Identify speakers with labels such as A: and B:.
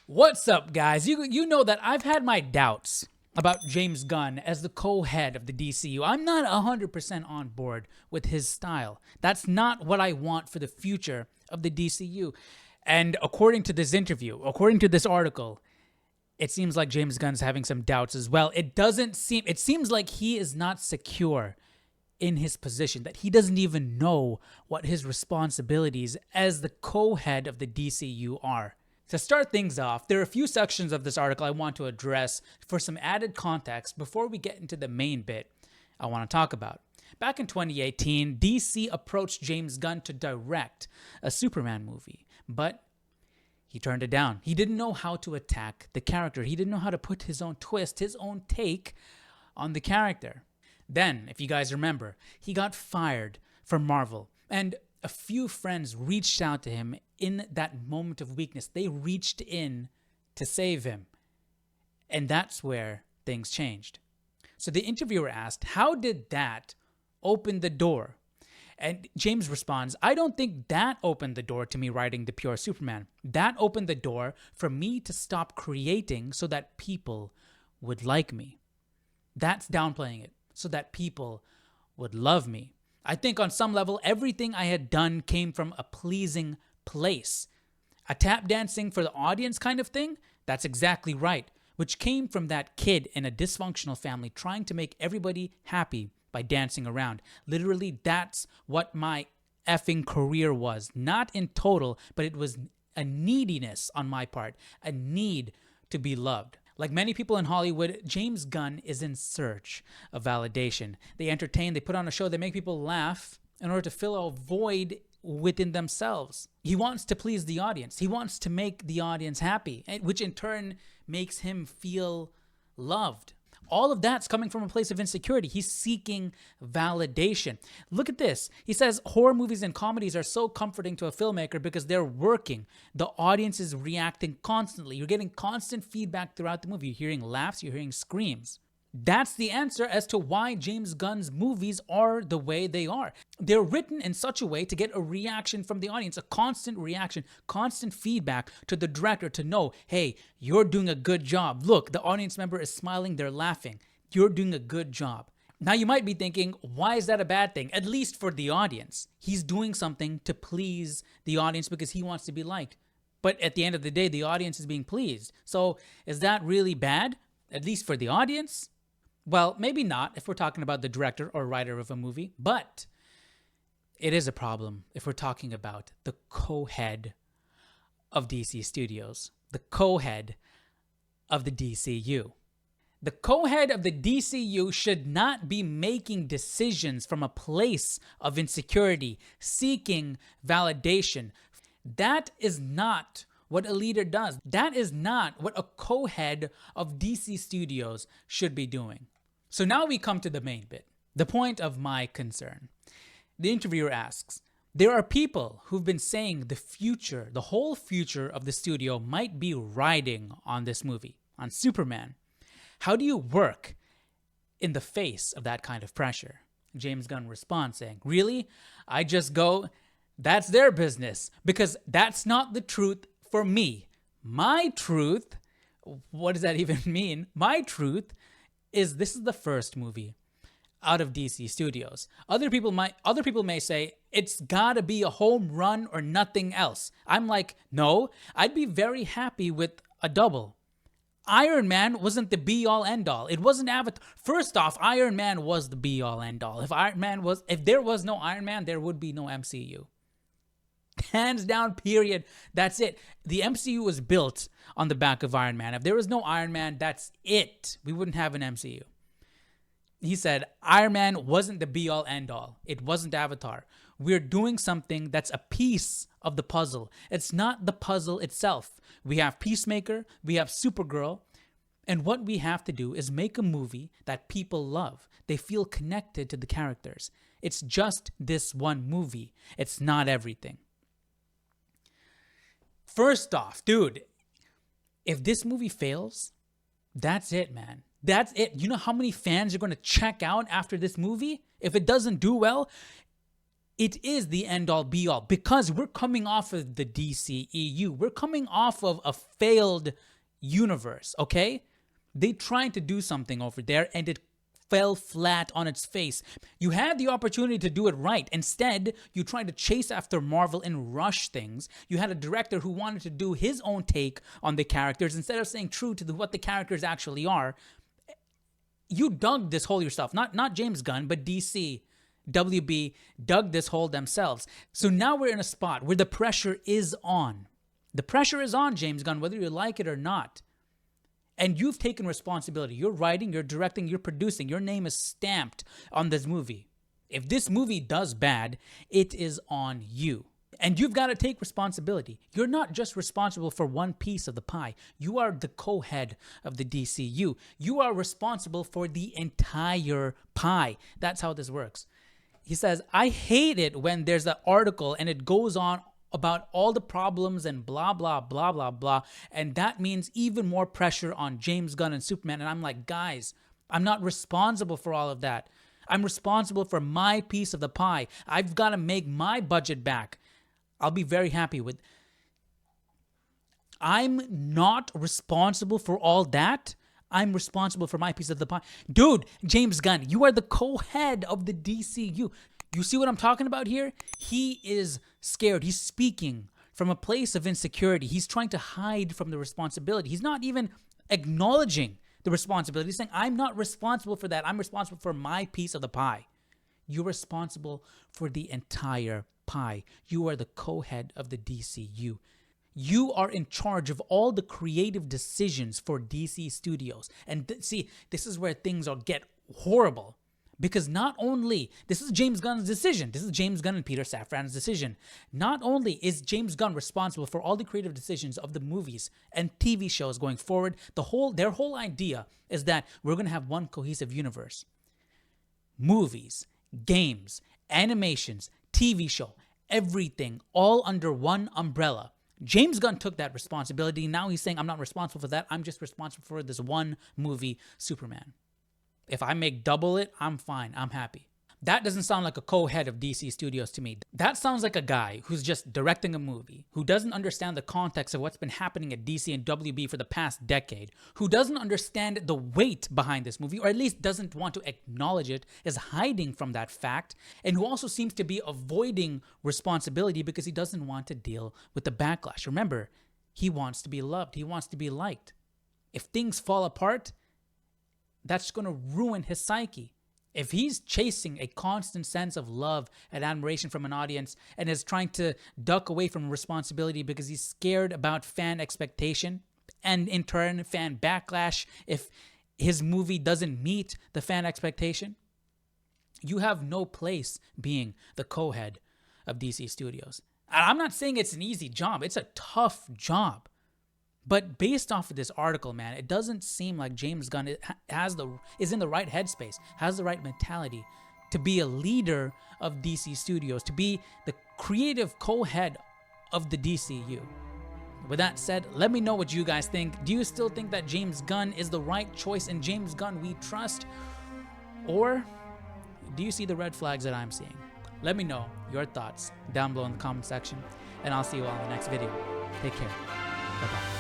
A: What's up, guys? You know that I've had my doubts about James Gunn as the co-head of the DCU. I'm not 100% on board with his style. That's not what I want for the future of the DCU. And according to this interview, according to this article, it seems like James Gunn's having some doubts as well. It seems like he is not secure in his position, that he doesn't even know what his responsibilities as the co-head of the DCU are. To start things off, there are a few sections of this article I want to address for some added context before we get into the main bit I want to talk about. Back in 2018, DC approached James Gunn to direct a Superman movie, but he turned it down. He didn't know how to attack the character. He didn't know how to put his own twist, his own take on the character. Then, if you guys remember, he got fired from Marvel, and a few friends reached out to him in that moment of weakness. They reached in to save him. And that's where things changed. So the interviewer asked, how did that open the door? And James responds, I don't think that opened the door to me writing The Pure Superman. That opened the door for me to stop creating so that people would like me. That's downplaying it, so that people would love me. I think on some level, everything I had done came from a pleasing place. A tap dancing for the audience kind of thing? That's exactly right. Which came from that kid in a dysfunctional family trying to make everybody happy by dancing around. Literally, that's what my effing career was. Not in total, but it was a neediness on my part. A need to be loved. Like many people in Hollywood, James Gunn is in search of validation. They entertain, they put on a show, they make people laugh in order to fill a void within themselves. He wants to please the audience. He wants to make the audience happy, which in turn makes him feel loved. All of that's coming from a place of insecurity. He's seeking validation. Look at this. He says horror movies and comedies are so comforting to a filmmaker because they're working. The audience is reacting constantly. You're getting constant feedback throughout the movie. You're hearing laughs, you're hearing screams. That's the answer as to why James Gunn's movies are the way they are. They're written in such a way to get a reaction from the audience, a constant reaction, constant feedback to the director to know, hey, you're doing a good job. Look, the audience member is smiling, they're laughing. You're doing a good job. Now you might be thinking, why is that a bad thing? At least for the audience. He's doing something to please the audience because he wants to be liked. But at the end of the day, the audience is being pleased. So is that really bad? At least for the audience? Well, maybe not if we're talking about the director or writer of a movie, but it is a problem if we're talking about the co-head of DC Studios, the co-head of the DCU. The co-head of the DCU should not be making decisions from a place of insecurity, seeking validation. That is not what a leader does. That is not what a co-head of DC Studios should be doing. So now we come to the main bit, the point of my concern. The interviewer asks, there are people who've been saying the future, the whole future of the studio might be riding on this movie, on Superman. How do you work in the face of that kind of pressure? James Gunn responds saying, really? I just go, that's their business, because that's not the truth for me. My truth, what does that even mean? My truth is this is the first movie out of DC Studios. Other people may say it's gotta be a home run or nothing else. I'm like, no, I'd be very happy with a double. Iron Man wasn't the be-all end-all. It wasn't Avatar. First off, Iron Man was the be-all end-all. If there was no Iron Man, there would be no MCU. Hands down, period. That's it. The MCU was built on the back of Iron Man. If there was no Iron Man, that's it. We wouldn't have an MCU. He said, Iron Man wasn't the be-all end-all. It wasn't Avatar. We're doing something that's a piece of the puzzle. It's not the puzzle itself. We have Peacemaker, we have Supergirl, and what we have to do is make a movie that people love. They feel connected to the characters. It's just this one movie. It's not everything. First off, dude, if this movie fails, that's it, man. That's it. You know how many fans are going to check out after this movie? If it doesn't do well, it is the end all be all because we're coming off of the DCEU. We're coming off of a failed universe, okay? They tried to do something over there and it fell flat on its face. You had the opportunity to do it right. Instead, you tried to chase after Marvel and rush things. You had a director who wanted to do his own take on the characters instead of staying true to what the characters actually are. You dug this hole yourself. Not James Gunn, but DC. WB dug this hole themselves. So now we're in a spot where the pressure is on. The pressure is on, James Gunn, whether you like it or not. And you've taken responsibility. You're writing, you're directing, you're producing. Your name is stamped on this movie. If this movie does bad, it is on you. And you've got to take responsibility. You're not just responsible for one piece of the pie. You are the co-head of the DCU. You are responsible for the entire pie. That's how this works. He says, I hate it when there's an article and it goes on about all the problems and blah, blah, blah, blah, blah. And that means even more pressure on James Gunn and Superman. And I'm like, guys, I'm not responsible for all of that. I'm responsible for my piece of the pie. I've got to make my budget back. I'll be very happy with. I'm not responsible for all that. I'm responsible for my piece of the pie. Dude, James Gunn, you are the co-head of the DCU. You see what I'm talking about here? He is scared. He's speaking from a place of insecurity. He's trying to hide from the responsibility. He's not even acknowledging the responsibility. He's saying, I'm not responsible for that. I'm responsible for my piece of the pie. You're responsible for the entire pie. You are the co-head of the DCU. You are in charge of all the creative decisions for DC Studios. And see, this is where things get horrible. Because not only, this is James Gunn's decision. This is James Gunn and Peter Safran's decision. Not only is James Gunn responsible for all the creative decisions of the movies and TV shows going forward, their whole idea is that we're going to have one cohesive universe. Movies, games, animations, TV show, everything, all under one umbrella. James Gunn took that responsibility. Now he's saying, I'm not responsible for that. I'm just responsible for this one movie, Superman. If I make double it, I'm fine. I'm happy. That doesn't sound like a co-head of DC Studios to me. That sounds like a guy who's just directing a movie, who doesn't understand the context of what's been happening at DC and WB for the past decade, who doesn't understand the weight behind this movie, or at least doesn't want to acknowledge it, is hiding from that fact, and who also seems to be avoiding responsibility because he doesn't want to deal with the backlash. Remember, he wants to be loved. He wants to be liked. If things fall apart, that's going to ruin his psyche. If he's chasing a constant sense of love and admiration from an audience and is trying to duck away from responsibility because he's scared about fan expectation and in turn fan backlash if his movie doesn't meet the fan expectation, you have no place being the co-head of DC Studios. And I'm not saying it's an easy job. It's a tough job. But based off of this article, man, it doesn't seem like James Gunn is in the right headspace, has the right mentality to be a leader of DC Studios, to be the creative co-head of the DCU. With that said, let me know what you guys think. Do you still think that James Gunn is the right choice and James Gunn we trust? Or do you see the red flags that I'm seeing? Let me know your thoughts down below in the comment section, and I'll see you all in the next video. Take care. Bye-bye.